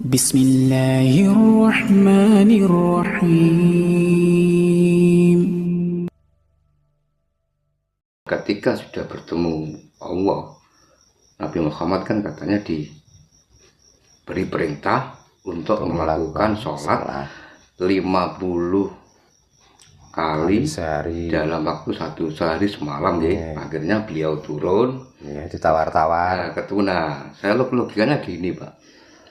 Bismillahirrahmanirrahim. Ketika sudah bertemu Allah, Nabi Muhammad kan katanya diberi perintah untuk melakukan sholat 50 kali sehari dalam waktu sehari semalam ya. Akhirnya beliau turun ditawar-tawar ketuna. Saya logikanya gini Pak,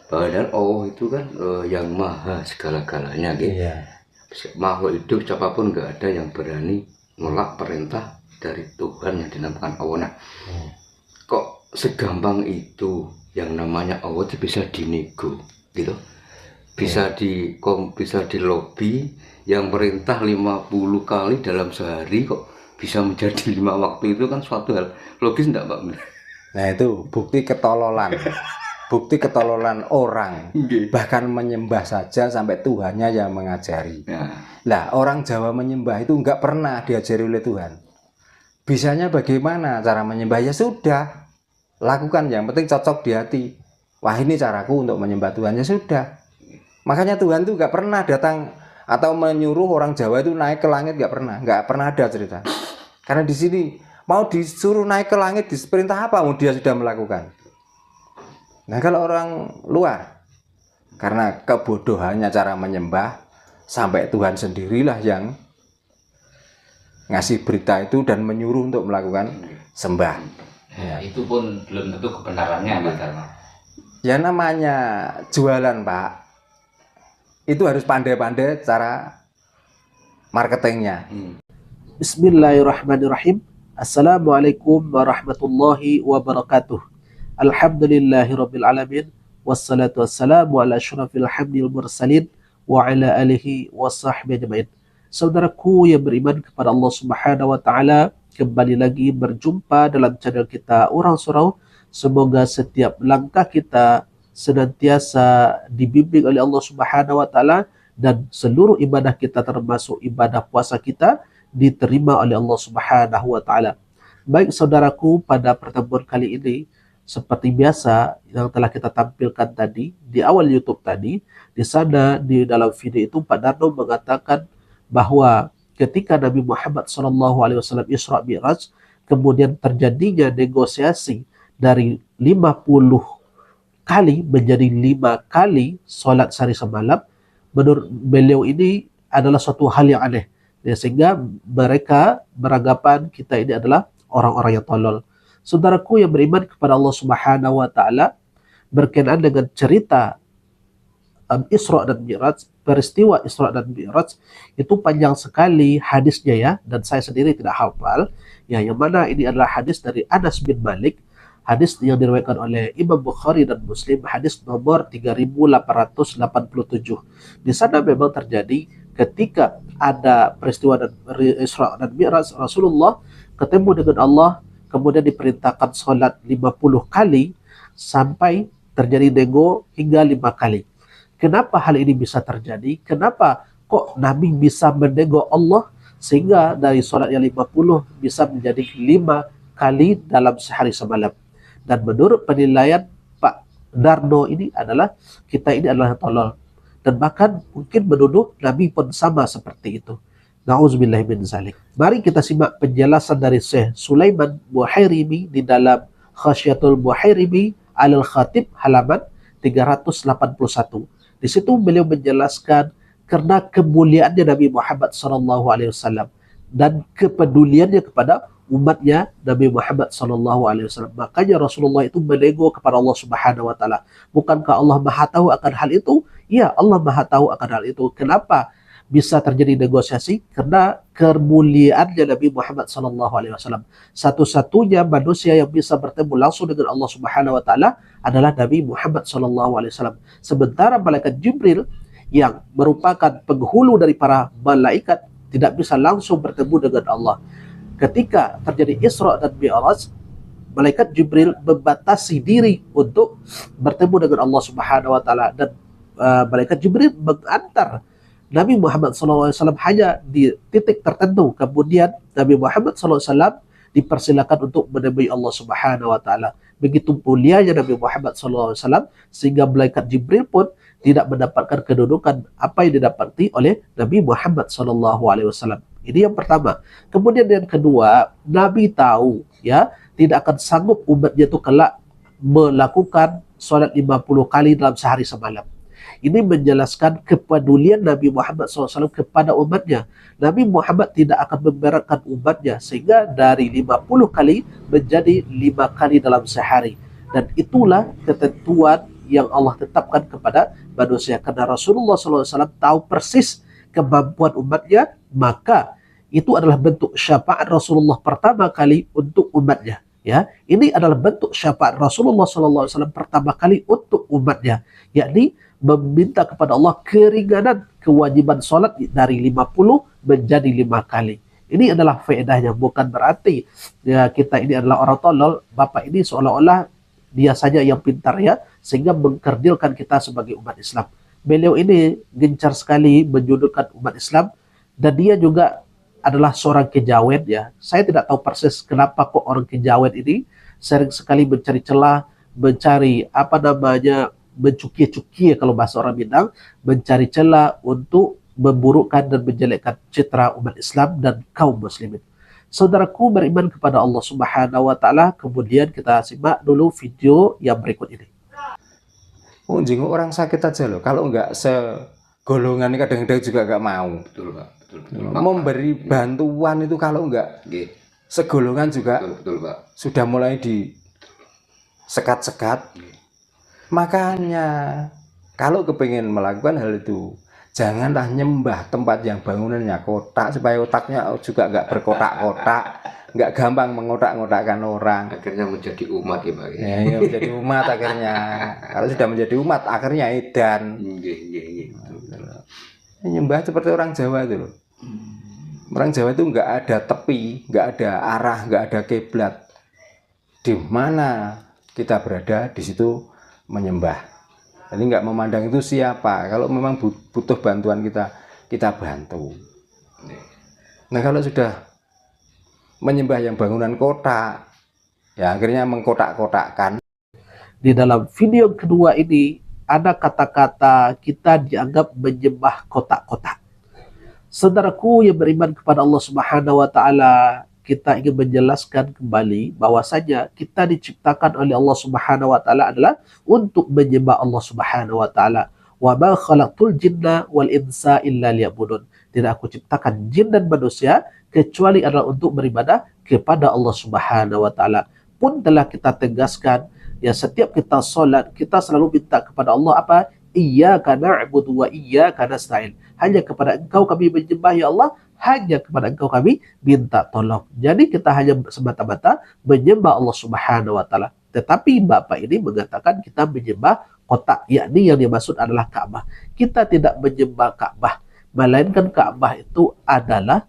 bahwa Allah itu kan yang maha segala-galanya gitu. Makhluk hidup siapapun nggak ada yang berani nolak perintah dari Tuhan yang dinamakan Allah. Nah, kok segampang itu yang namanya Allah itu bisa dinego gitu, bisa di lobby yang perintah 50 kali dalam sehari kok bisa menjadi 5 waktu. Itu kan suatu hal logis enggak Pak? Nah itu bukti ketololan bukti ketololan orang, bahkan menyembah saja sampai Tuhannya yang mengajari. Nah orang Jawa menyembah itu nggak pernah diajari oleh Tuhan. Bisanya bagaimana cara menyembah? Ya sudah, lakukan, yang penting cocok di hati. Wah ini caraku untuk menyembah Tuhan, ya sudah. Makanya Tuhan itu nggak pernah datang atau menyuruh orang Jawa itu naik ke langit, nggak pernah ada cerita. Karena di sini mau disuruh naik ke langit, diperintah apa? Dia sudah melakukan. Nah kalau orang luar, karena kebodohannya cara menyembah, sampai Tuhan sendirilah yang ngasih berita itu dan menyuruh untuk melakukan sembah. Itu pun belum tentu kebenarannya Pak Dharma. Ya namanya jualan Pak, itu harus pandai-pandai cara marketingnya. Bismillahirrahmanirrahim. Assalamualaikum warahmatullahi wabarakatuh. Alhamdulillahirabbil alamin, wassalatu wassalamu ala asyrafil hamdil mursalin wa ala alihi washabbihi ajmain. Saudaraku yang beriman kepada Allah Subhanahu wa taala, kembali lagi berjumpa dalam channel kita Orang Surau. Semoga setiap langkah kita senantiasa dibimbing oleh Allah Subhanahu wa taala dan seluruh ibadah kita termasuk ibadah puasa kita diterima oleh Allah Subhanahu wa taala. Baik saudaraku, pada pertemuan kali ini seperti biasa yang telah kita tampilkan tadi di awal YouTube tadi, di sana di dalam video itu Pak Darno mengatakan bahwa ketika Nabi Muhammad SAW Isra Mi'raj, kemudian terjadinya negosiasi dari 50 kali menjadi 5 kali sholat sehari semalam. Menurut beliau ini adalah suatu hal yang aneh, ya, sehingga mereka beranggapan kita ini adalah orang-orang yang tolol. Saudaraku yang beriman kepada Allah Subhanahu wa taala, berkenaan dengan cerita Isra dan Mi'raj, peristiwa Isra dan Mi'raj itu panjang sekali hadisnya ya, dan saya sendiri tidak hafal ya, yang mana ini adalah hadis dari Anas bin Malik, hadis yang diriwayatkan oleh Imam Bukhari dan Muslim, hadis nomor 3887. Di sana memang terjadi ketika ada peristiwa dan Isra dan Mi'raj, Rasulullah ketemu dengan Allah, kemudian diperintahkan sholat 50 kali sampai terjadi nego hingga 5 kali. Kenapa hal ini bisa terjadi? Kenapa kok Nabi bisa menego Allah sehingga dari sholat yang 50 bisa menjadi 5 kali dalam sehari semalam? Dan menurut penilaian Pak Darno ini adalah kita ini adalah tolol, dan bahkan mungkin menuduh Nabi pun sama seperti itu. Na'udzubillahi min zalik. Mari kita simak penjelasan dari Syekh Sulaiman Buhairimi di dalam Khasyatul Buhairimi Al-Khatib halaman 381. Di situ beliau menjelaskan karena kemuliaannya Nabi Muhammad SAW dan kepeduliannya kepada umatnya Nabi Muhammad SAW, makanya Rasulullah itu menego kepada Allah Subhanahu wa taala. Bukankah Allah Maha tahu akan hal itu? Ya, Allah Maha tahu akan hal itu. Kenapa bisa terjadi negosiasi? Karena kemuliaannya Nabi Muhammad SAW. Satu-satunya manusia yang bisa bertemu langsung dengan Allah Subhanahu wa taala adalah Nabi Muhammad SAW. Sementara malaikat Jibril yang merupakan penghulu dari para malaikat tidak bisa langsung bertemu dengan Allah. Ketika terjadi Isra dan Mi'raj, malaikat Jibril membatasi diri untuk bertemu dengan Allah Subhanahu wa taala, dan malaikat Jibril mengantar Nabi Muhammad SAW hanya di titik tertentu. Kemudian Nabi Muhammad SAW dipersilakan untuk menemui Allah Subhanahu wa taala. Begitu mulianya Nabi Muhammad SAW sehingga malaikat Jibril pun tidak mendapatkan kedudukan apa yang didapati oleh Nabi Muhammad SAW. Ini yang pertama. Kemudian yang kedua, Nabi tahu ya tidak akan sanggup umatnya itu kelak melakukan sholat 50 kali dalam sehari semalam. Ini menjelaskan kepedulian Nabi Muhammad SAW kepada umatnya. Nabi Muhammad tidak akan memberatkan umatnya sehingga dari 50 kali menjadi 5 kali dalam sehari. Dan itulah ketentuan yang Allah tetapkan kepada manusia. Karena Rasulullah SAW tahu persis kemampuan umatnya, maka itu adalah bentuk syafaat Rasulullah pertama kali untuk umatnya. Ya, ini adalah bentuk syafaat Rasulullah SAW pertama kali untuk umatnya, yakni meminta kepada Allah keringanan kewajiban sholat dari 50 menjadi 5 kali. Ini adalah faedahnya, bukan berarti ya kita ini adalah orang tolol, Bapak ini seolah-olah dia saja yang pintar ya, sehingga mengkerdilkan kita sebagai umat Islam. Beliau ini gencar sekali menjudulkan umat Islam, dan dia juga adalah seorang kejawen ya. Saya tidak tahu persis kenapa kok orang kejawen ini sering sekali mencari celah, mencari mencuki-cuki kalau bahasa orang Minang, mencari celah untuk memburukkan dan menjelekkan citra umat Islam dan kaum muslimin. Saudaraku beriman kepada Allah Subhanahu wa taala, kemudian kita simak dulu video yang berikut ini. Oh, jenguk orang sakit aja loh. Kalau enggak segolongan ini kadang-kadang juga enggak mau. Betul, Pak. Betul. Memberi bantuan itu kalau enggak segolongan juga betul, Pak. Sudah mulai di sekat-sekat. Makanya kalau kepingin melakukan hal itu, janganlah nyembah tempat yang bangunannya kotak, supaya otaknya juga enggak berkotak-kotak, enggak gampang mengotak-ngotakkan orang. Akhirnya menjadi umat ya, Pak. Ya, menjadi umat akhirnya. Kalau sudah menjadi umat akhirnya edan. Nyembah seperti orang Jawa itu loh. Orang Jawa itu nggak ada tepi, nggak ada arah, nggak ada kiblat. Di mana kita berada, di situ menyembah. Jadi nggak memandang itu siapa. Kalau memang butuh bantuan kita bantu. Nah kalau sudah menyembah yang bangunan kota, ya akhirnya mengkotak-kotakkan. Di dalam video kedua ini ada kata-kata kita dianggap menyembah kotak-kotak. Saudaraku yang beriman kepada Allah Subhanahu wa taala, kita ingin menjelaskan kembali bahwasanya kita diciptakan oleh Allah Subhanahu wa taala adalah untuk menyembah Allah Subhanahu wa taala. Wa ma khalaqtul jinna wal insa illa liya'budun. Tidak aku ciptakan jin dan manusia kecuali adalah untuk beribadah kepada Allah Subhanahu wa taala. Pun telah kita tegaskan ya, setiap kita sholat kita selalu minta kepada Allah apa? Iyyaka na'budu wa iyyaka nasta'in. Hanya kepada Engkau kami menyembah ya Allah, hanya kepada Engkau kami minta tolong. Jadi kita hanya semata-mata menyembah Allah Subhanahu wa taala. Tetapi Bapak ini mengatakan kita menyembah kotak, yakni yang dimaksud adalah Ka'bah. Kita tidak menyembah Ka'bah, melainkan Ka'bah itu adalah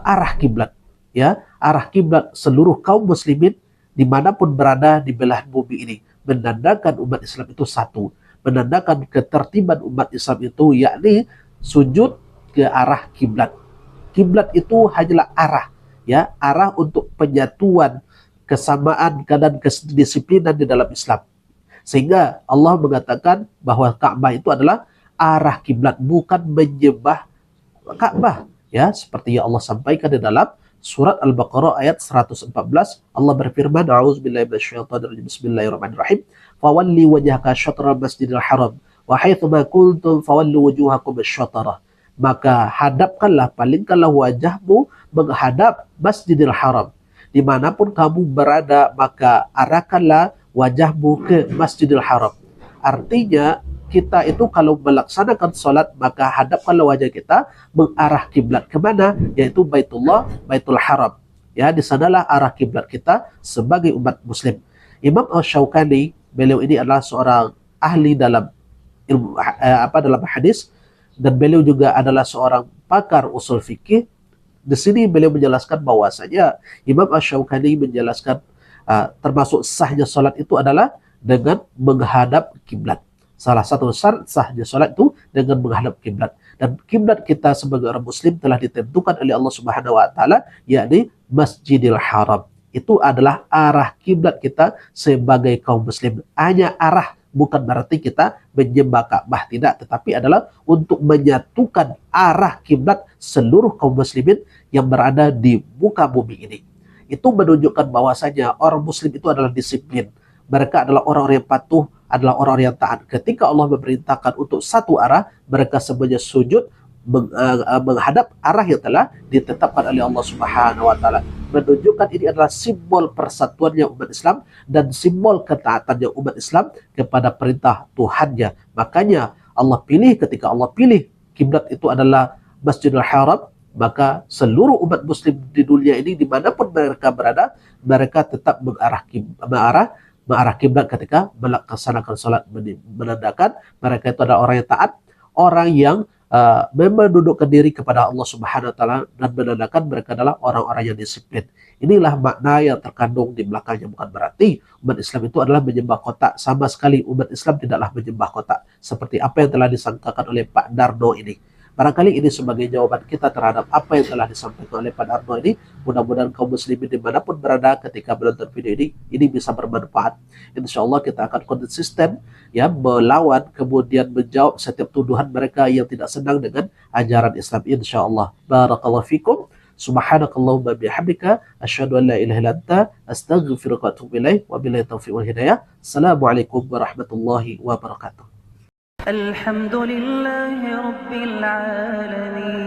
arah kiblat, ya, arah kiblat seluruh kaum muslimin dimanapun berada di belahan bumi ini, menandakan umat Islam itu satu, menandakan ketertiban umat Islam itu, yakni sujud ke arah kiblat. Kiblat itu hanyalah arah, ya, arah untuk penyatuan, kesamaan dan kedisiplinan di dalam Islam. Sehingga Allah mengatakan bahwa Ka'bah itu adalah arah kiblat, bukan menyembah Ka'bah, ya, seperti yang Allah sampaikan di dalam Surat Al-Baqarah ayat 114, Allah berfirman, A'udzubillahi minasyaitonirrajim, Bismillahirrahmanirrahim. Fawalli wajhaka syatral masjidil haram wa haitsu ma kuntum fawallu wujuhakum asy-syatrah. Maka hadapkanlah, palingkanlah wajahmu menghadap Masjidil Haram. Dimanapun kamu berada, maka arahkanlah wajahmu ke Masjidil Haram. Artinya kita itu kalau melaksanakan sholat, maka hadapkanlah wajah kita mengarah kiblat kemana? Yaitu Baitul Haram. Ya, di sanalah arah kiblat kita sebagai umat muslim. Imam Asy-Syaukani, beliau ini adalah seorang ahli dalam ilmu dalam hadis, dan beliau juga adalah seorang pakar usul fikih. Di sini beliau menjelaskan bahwasanya Imam Asy-Syaukani menjelaskan termasuk sahnya sholat itu adalah dengan menghadap kiblat. Salah satu syarat sahnya sholat itu dengan menghadap kiblat. Dan kiblat kita sebagai orang muslim telah ditentukan oleh Allah Subhanahu wa taala, yakni Masjidil Haram. Itu adalah arah kiblat kita sebagai kaum muslim. Hanya arah, bukan berarti kita menyembah Ka'bah, tidak, tetapi adalah untuk menyatukan arah kiblat seluruh kaum muslimin yang berada di muka bumi ini. Itu menunjukkan bahwasanya orang muslim itu adalah disiplin. Mereka adalah orang-orang yang patuh, adalah orang-orang yang taat. Ketika Allah memerintahkan untuk satu arah, mereka semuanya sujud menghadap arah yang telah ditetapkan oleh Allah Subhanahu wa taala. Menunjukkan ini adalah simbol persatuannya umat Islam dan simbol ketaatannya umat Islam kepada perintah Tuhannya. Makanya Allah pilih, ketika Allah pilih kiblat itu adalah Masjidil Haram, maka seluruh umat muslim di dunia ini dimanapun mereka berada, mereka tetap mengarah kiblat ketika melaksanakan salat, menandakan mereka itu adalah orang yang taat, orang yang mendudukkan diri kepada Allah Subhanahu wa taala, dan menandakan mereka adalah orang-orang yang disiplin. Inilah makna yang terkandung di belakangnya. Bukan berarti umat Islam itu adalah menyembah kotak. Sama sekali umat Islam tidaklah menyembah kotak seperti apa yang telah disangkakan oleh Pak Darno ini. Barangkali ini sebagai jawaban kita terhadap apa yang telah disampaikan oleh Pak Darno ini. Mudah-mudahan kaum muslimin dimanapun berada ketika menonton video ini bisa bermanfaat. Insya Allah kita akan konsisten ya melawan, kemudian menjawab setiap tuduhan mereka yang tidak senang dengan ajaran Islam, insya Allah. Barakallahu fikum. Subhanakallahumma bihamdika asyhadu an la ilaha illa anta astaghfiruka wa atubu ilaik. Wabillahi taufiq wal hidayah. Assalamualaikum warahmatullahi wabarakatuh. الحمد لله رب العالمين